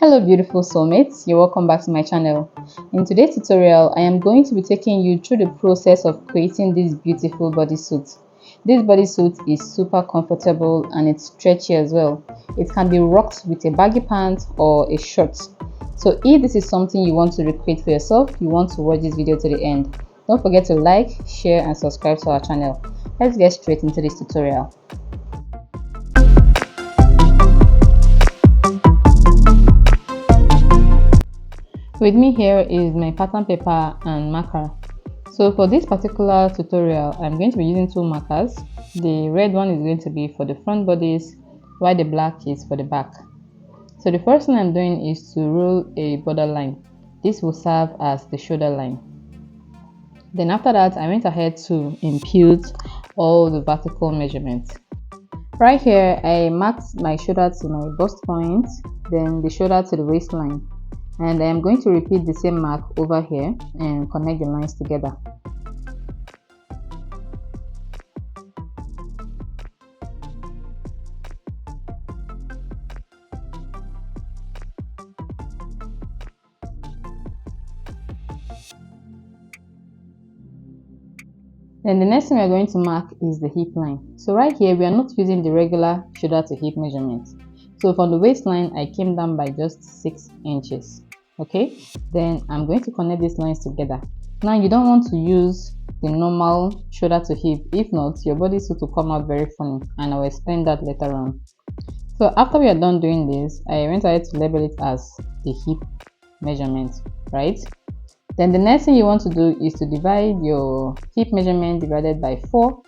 Hello beautiful soulmates, you're welcome back to my channel. In today's tutorial, I am going to be taking you through the process of creating this beautiful bodysuit. This bodysuit is super comfortable and it's stretchy as well. It can be rocked with a baggy pant or a shirt. So if this is something you want to recreate for yourself, you want to watch this video to the end. Don't forget to like, share and subscribe to our channel. Let's get straight into this tutorial. With me here is my pattern paper and marker. So for this particular tutorial, I'm going to be using two markers. The red one is going to be for the front bodice, while the black is for the back. So the first thing I'm doing is to roll a border line. This will serve as the shoulder line. Then after that, I went ahead to impute all the vertical measurements. Right here, I marked my shoulder to my bust point, then the shoulder to the waistline. And I am going to repeat the same mark over here and connect the lines together. Then the next thing we are going to mark is the hip line. So right here, we are not using the regular shoulder to hip measurement. So from the waistline, I came down by just 6 inches. Okay, then I'm going to connect these lines together. Now you don't want to use the normal shoulder to hip. If not, your bodysuit will come out very funny, and I will explain that later on. So after we are done doing this, I went ahead to label it as the hip measurement, right? Then the next thing you want to do is to divide your hip measurement divided by 4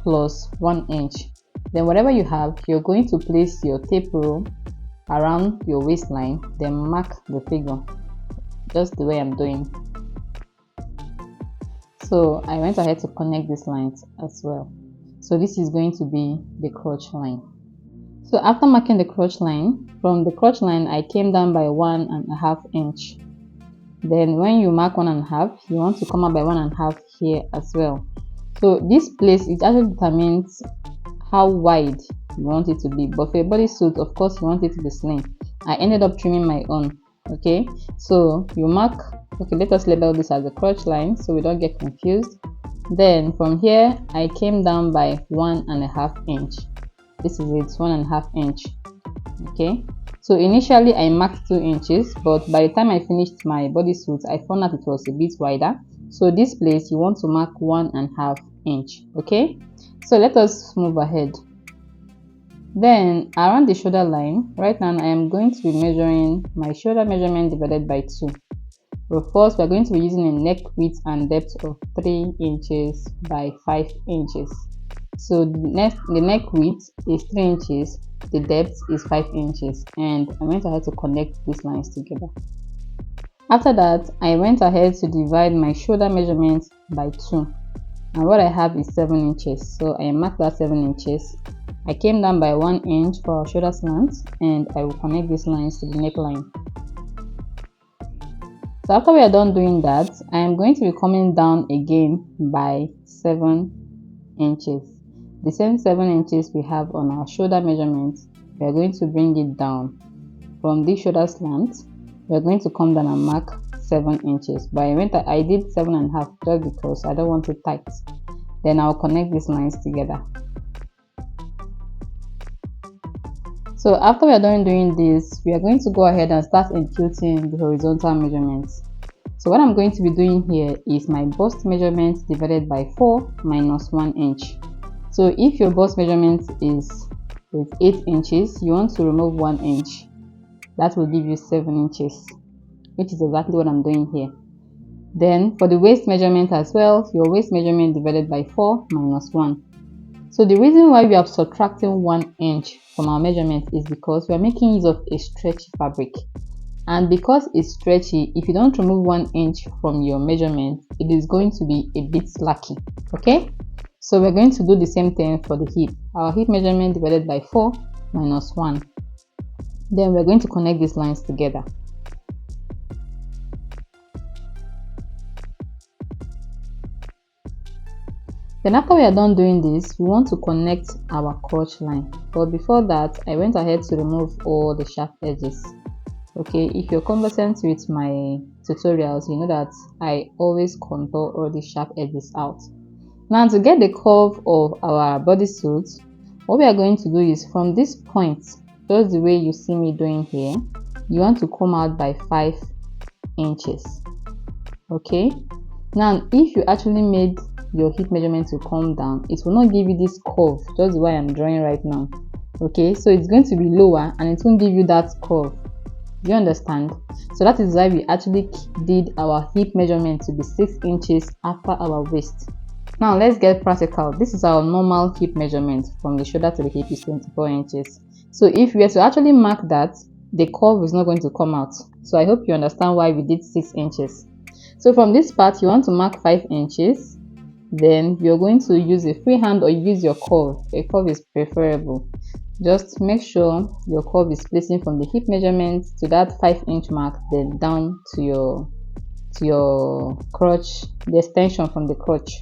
plus 1 inch. Then whatever you have, you're going to place your tape rule around your waistline, then mark the figure just the way I'm doing. So I went ahead to connect these lines as well. So this is going to be the crotch line. So after marking the crotch line, from the crotch line I came down by 1.5 inch. Then when you mark 1.5, you want to come up by 1.5 here as well. So this place, it actually determines how wide you want it to be, but for a bodysuit, of course, you want it to be slim. I ended up trimming my own. Okay, so you mark. Okay, let us label this as the crotch line so we don't get confused. Then from here, I came down by 1.5 inch. This is it, 1.5 inch. Okay, so initially I marked 2 inches, but by the time I finished my bodysuit, I found out it was a bit wider. So this place you want to mark 1.5 inch. Okay, so let us move ahead. Then around the shoulder line, right now I am going to be measuring my shoulder measurement divided by 2. But first we are going to be using a neck width and depth of 3 inches by 5 inches. So the neck width is 3 inches, the depth is 5 inches, and I went ahead to connect these lines together. After that, I went ahead to divide my shoulder measurement by 2. And what I have is 7 inches, so I marked that 7 inches. I came down by 1 inch for our shoulder slant, and I will connect these lines to the neckline. So after we are done doing that, I am going to be coming down again by 7 inches. The same 7 inches we have on our shoulder measurement, we are going to bring it down. From this shoulder slant, we are going to come down and mark 7 inches. But I did 7.5 just because I don't want it tight. Then I'll connect these lines together. So after we are done doing this, we are going to go ahead and start imputing the horizontal measurements. So what I'm going to be doing here is my bust measurement divided by 4 minus 1 inch. So if your bust measurement is 8 inches, you want to remove 1 inch. That will give you 7 inches, which is exactly what I'm doing here. Then for the waist measurement as well, your waist measurement divided by 4 minus 1. So the reason why we are subtracting 1 inch from our measurement is because we are making use of a stretchy fabric. And because it's stretchy, if you don't remove 1 inch from your measurement, it is going to be a bit slacky. Okay? So we're going to do the same thing for the hip. Our hip measurement divided by 4 minus 1. Then we're going to connect these lines together. Then after we are done doing this, we want to connect our crotch line. But before that, I went ahead to remove all the sharp edges. Okay, if you're conversant with my tutorials, you know that I always contour all the sharp edges out. Now, to get the curve of our bodysuit, what we are going to do is from this point, just the way you see me doing here, you want to come out by 5 inches. Okay, now if you actually made your hip measurement to come down, it will not give you this curve just the way I'm drawing right now. Okay, so it's going to be lower and it won't give you that curve. Do you understand? So that is why we actually did our hip measurement to be 6 inches after our waist. Now let's get practical. This is our normal hip measurement. From the shoulder to the hip is 24 inches. So if we were to actually mark that, the curve is not going to come out. So I hope you understand why we did 6 inches. So from this part, you want to mark 5 inches. Then you're going to use a free hand or use your curve. A curve is preferable. Just make sure your curve is placing from the hip measurement to that 5-inch mark, then down to your crotch, the extension from the crotch.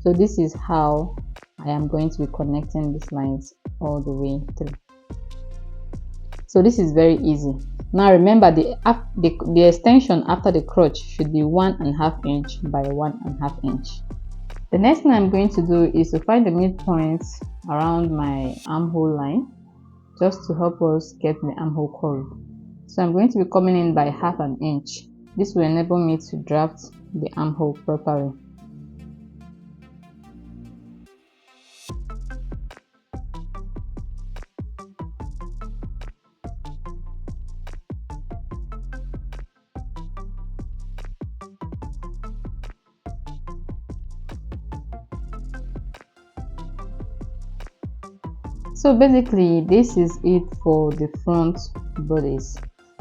So this is how I am going to be connecting these lines all the way through. So this is very easy. Now remember, the extension after the crotch should be 1.5 inch by 1.5 inch. The next thing I'm going to do is to find the midpoint around my armhole line, just to help us get the armhole curve. So I'm going to be coming in by 0.5 inch. This will enable me to draft the armhole properly. So basically this is it for the front bodice.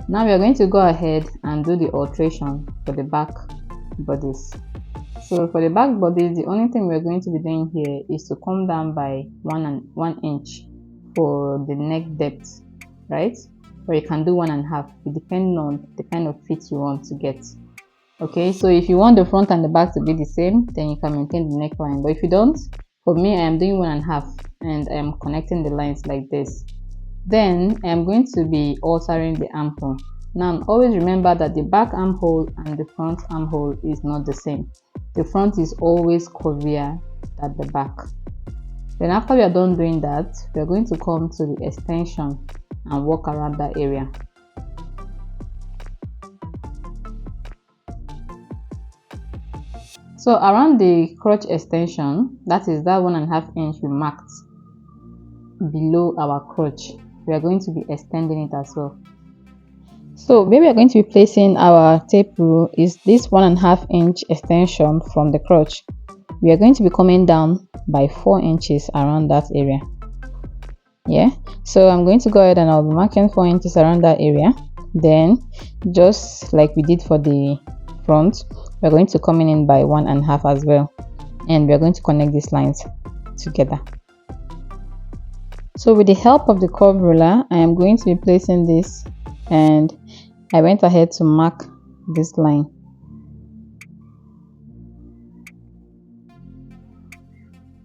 Now we are going to go ahead and do the alteration for the back bodice. So for the back bodice, the only thing we're going to be doing here is to come down by 1 inch for the neck depth, right? Or you can do 1.5, depending on the kind of fit you want to get. Okay, so if you want the front and the back to be the same, then you can maintain the neckline. But if you don't, for me, I am doing 1.5 and I am connecting the lines like this. Then I am going to be altering the armhole. Now always remember that the back armhole and the front armhole is not the same. The front is always curvier than the back. Then after we are done doing that, we are going to come to the extension and walk around that area. So around the crotch extension, that is that 1.5 inch we marked below our crotch, we are going to be extending it as well. So where we are going to be placing our tape rule is this 1.5 inch extension from the crotch. We are going to be coming down by 4 inches around that area. Yeah, so I'm going to go ahead and I'll be marking 4 inches around that area. Then just like we did for the front, we're going to come in by 1.5 as well, and we're going to connect these lines together. So with the help of the curve ruler, I am going to be placing this, and I went ahead to mark this line.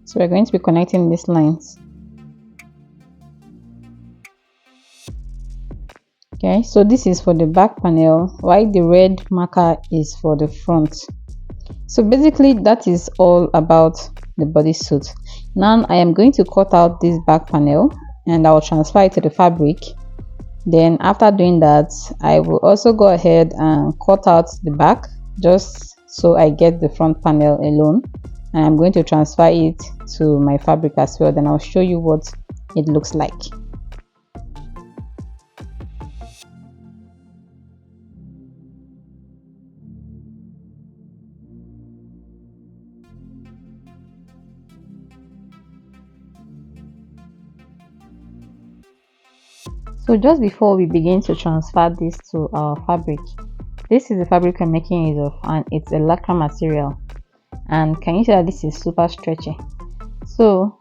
So we're going to be connecting these lines. Okay, so this is for the back panel, while the red marker is for the front. So basically that is all about the bodysuit. Now I am going to cut out this back panel and I will transfer it to the fabric. Then after doing that, I will also go ahead and cut out the back just so I get the front panel alone, and I'm going to transfer it to my fabric as well. Then I'll show you what it looks like. So just before we begin to transfer this to our fabric, this is the fabric I'm making use of, and it's a LYCRA material. And can you see that this is super stretchy? So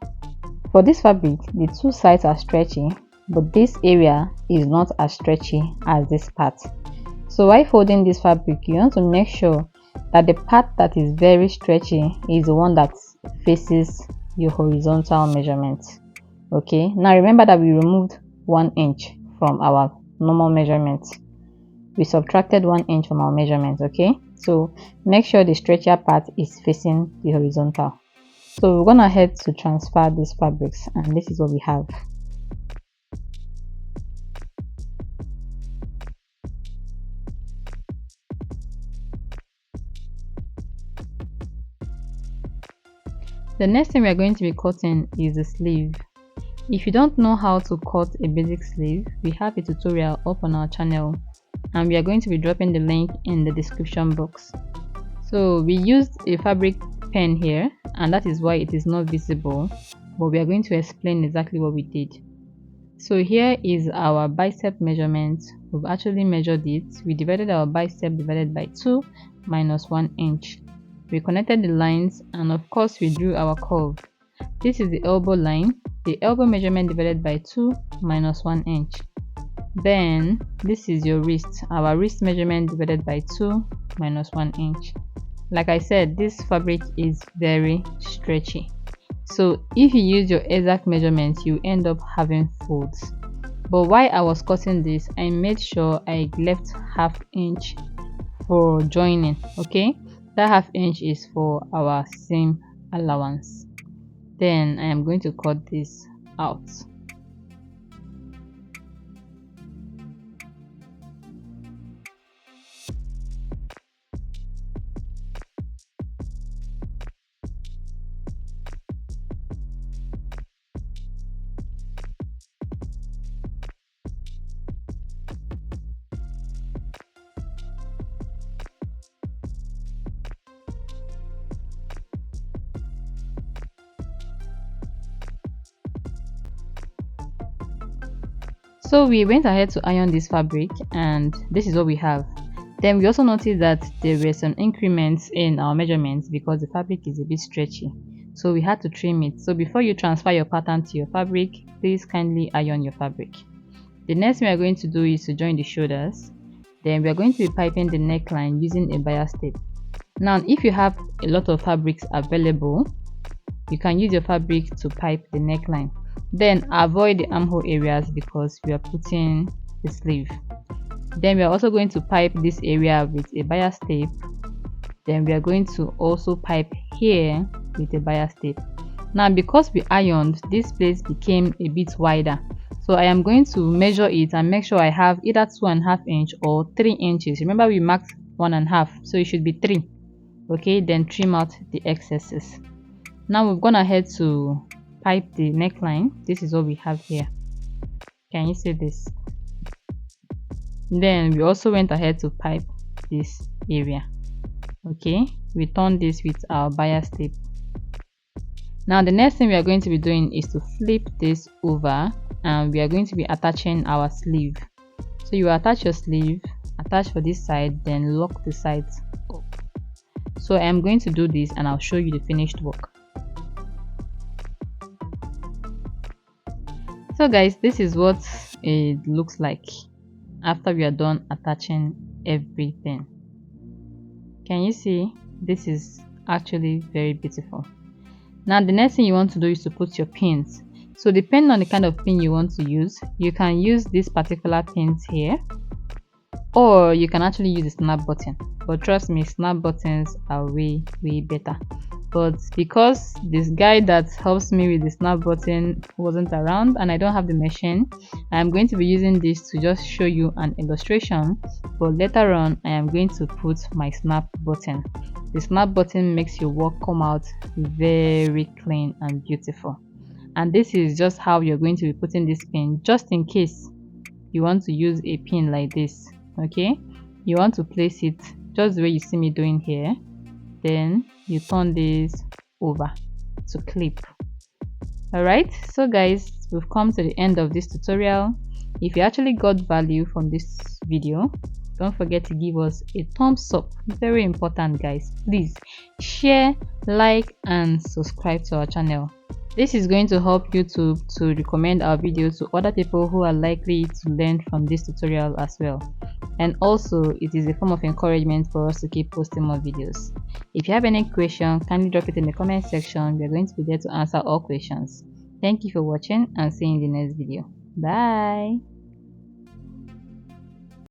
for this fabric, the two sides are stretchy, but this area is not as stretchy as this part. So while folding this fabric, you want to make sure that the part that is very stretchy is the one that faces your horizontal measurement. Okay, now remember that we removed 1 inch from our normal measurement. we subtracted 1 inch from our measurement. Okay, so make sure the stretchier part is facing the horizontal. So we're gonna head to transfer these fabrics, and this is what we have. The next thing we are going to be cutting is the sleeve. If you don't know how to cut a basic sleeve, we have a tutorial up on our channel, and we are going to be dropping the link in the description box. So we used a fabric pen here, and that is why it is not visible, but we are going to explain exactly what we did. So here is our bicep measurement. We've actually measured it. We divided our bicep divided by 2 minus 1 inch. We connected the lines, and of course we drew our curve. This is the elbow line. The elbow measurement divided by 2 minus 1 inch. Then this is your wrist. Our wrist measurement divided by 2 minus 1 inch. Like I said, this fabric is very stretchy. So if you use your exact measurements, you end up having folds. But while I was cutting this, I made sure I left ½ inch for joining. Okay, that ½ inch is for our seam allowance. Then I am going to cut this out. So we went ahead to iron this fabric, and this is what we have. Then we also noticed that there were some increments in our measurements because the fabric is a bit stretchy, so we had to trim it. So before you transfer your pattern to your fabric, please kindly iron your fabric. The next thing we are going to do is to join the shoulders. Then we are going to be piping the neckline using a bias tape. Now if you have a lot of fabrics available, you can use your fabric to pipe the neckline. Then avoid the armhole areas because we are putting the sleeve. Then we are also going to pipe this area with a bias tape. Then we are going to also pipe here with a bias tape. Now because we ironed, this place became a bit wider, so I am going to measure it and make sure I have either 2.5 inch or 3 inches. Remember we marked 1.5, so it should be 3. Okay, then trim out the excesses. Now we've gone ahead to pipe the neckline. This is what we have here. Can you see this? Then we also went ahead to pipe this area. Okay, we turn this with our bias tape. Now the next thing we are going to be doing is to flip this over, and we are going to be attaching our sleeve. So you attach your sleeve, attach for this side, then lock the sides up. So I am going to do this and I'll show you the finished work. So guys, this is what it looks like after we are done attaching everything. Can you see? This is actually very beautiful. Now the next thing you want to do is to put your pins. So depending on the kind of pin you want to use, you can use these particular pins here, or you can actually use a snap button. But trust me, snap buttons are way better. But because this guy that helps me with the snap button wasn't around and I don't have the machine, I'm going to be using this to just show you an illustration, but later on I am going to put my snap button. The snap button makes your work come out very clean and beautiful. And this is just how you're going to be putting this pin, just in case you want to use a pin like this. Okay, you want to place it just the way you see me doing here. Then you turn this over to clip. Alright, so guys, we've come to the end of this tutorial. If you actually got value from this video, don't forget to give us a thumbs up. Very important, guys. Please share, like and subscribe to our channel. This is going to help YouTube to recommend our videos to other people who are likely to learn from this tutorial as well. And also, it is a form of encouragement for us to keep posting more videos. If you have any question, kindly drop it in the comment section. We are going to be there to answer all questions. Thank you for watching and see you in the next video. Bye.